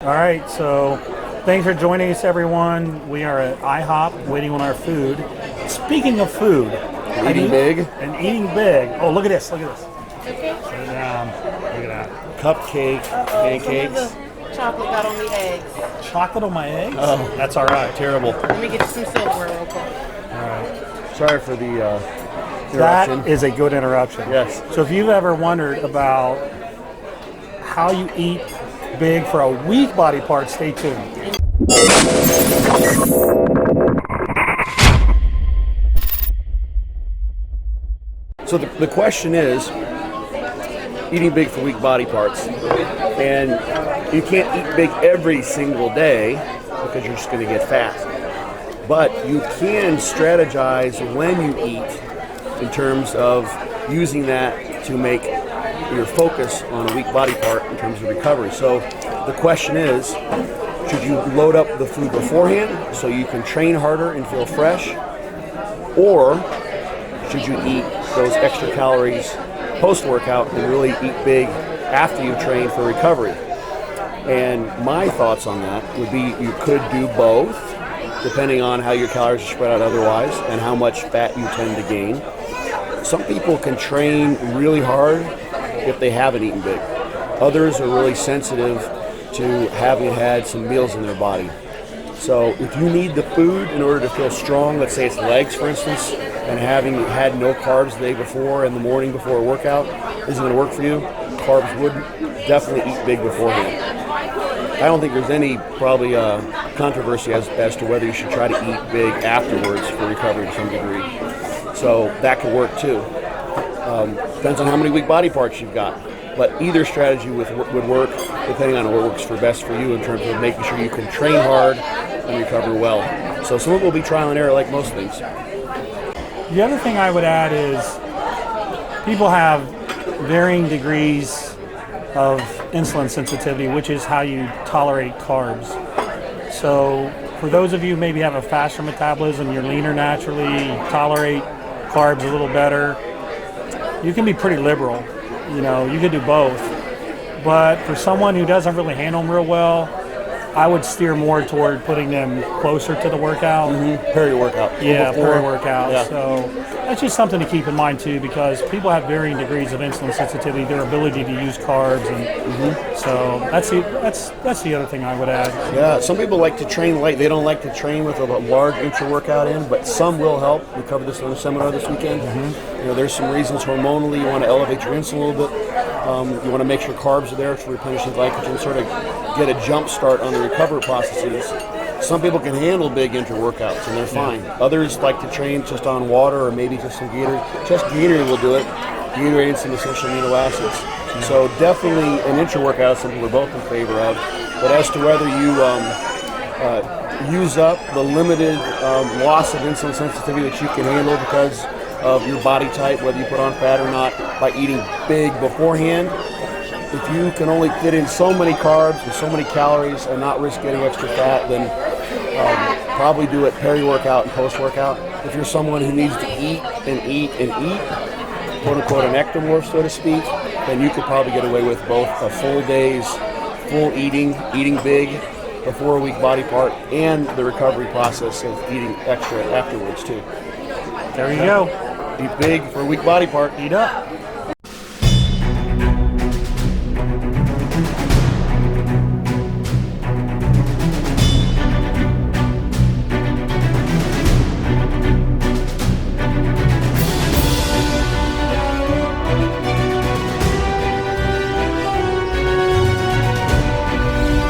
All right, so thanks for joining us, everyone. We are at IHOP waiting on our food. Speaking of food, Eating big. And eating big. Oh, look at this, look at this. Okay. Look at that. Cupcake, pancakes. Chocolate got on the eggs. Chocolate on my eggs? Oh, That's all right. terrible. Let me get you some silverware real quick. All right. Sorry for the interruption. That is a good interruption. Yes. So if you've ever wondered about how you eat big for a weak body part, stay tuned. So the question is, eating big for weak body parts. And you can't eat big every single day because you're just going to get fat. But you can strategize when you eat in terms of using that to make your focus on a weak body part in terms of recovery. So the question is, should you load up the food beforehand so you can train harder and feel fresh? Or should you eat those extra calories post-workout and really eat big after you train for recovery? And my thoughts on that would be you could do both, depending on how your calories are spread out otherwise and how much fat you tend to gain. Some people can train really hard if they haven't eaten big. Others are really sensitive to having had some meals in their body. So if you need the food in order to feel strong, let's say it's legs for instance, and having had no carbs the day before and the morning before a workout isn't going to work for you, carbs would definitely eat big beforehand. I don't think there's any probably controversy as to whether you should try to eat big afterwards for recovery to some degree. So that could work too. Depends on how many weak body parts you've got. But either strategy would work depending on what works best for you in terms of making sure you can train hard and recover well. So some of it will be trial and error like most things. The other thing I would add is people have varying degrees of insulin sensitivity, which is how you tolerate carbs. So for those of you who maybe have a faster metabolism, you're leaner naturally, you tolerate carbs a little better, you can be pretty liberal. You know, you could do both. But for someone who doesn't really handle them real well, I would steer more toward putting them closer to the workout. Peri-workout. Yeah, peri-workout. Yeah. So that's just something to keep in mind too, because people have varying degrees of insulin sensitivity, their ability to use carbs, and so that's the other thing I would add. Yeah, some people like to train light. They don't like to train with a large intra-workout in, but some will help. We covered this on a seminar this weekend. You know, there's some reasons hormonally you want to elevate your insulin a little bit. You want to make sure carbs are there to replenish the glycogen, sort of get a jump start on the recovery processes. Some people can handle big intra-workouts and they're fine. Others like to train just on water or maybe just some Gatorade. Just Gatorade will do it. Gatorade and some essential amino acids. So definitely an intra-workout some people are both in favor of. But as to whether you use up the limited loss of insulin sensitivity that you can handle because of your body type, whether you put on fat or not, by eating big beforehand, if you can only fit in so many carbs and so many calories and not risk getting extra fat, then probably do it peri-workout and post-workout. If you're someone who needs to eat and eat and eat, quote-unquote an ectomorph, so to speak, then you could probably get away with both a full day's full eating big before a weak body part, and the recovery process of eating extra afterwards too. There you go. Eat big for a weak body part. Eat up.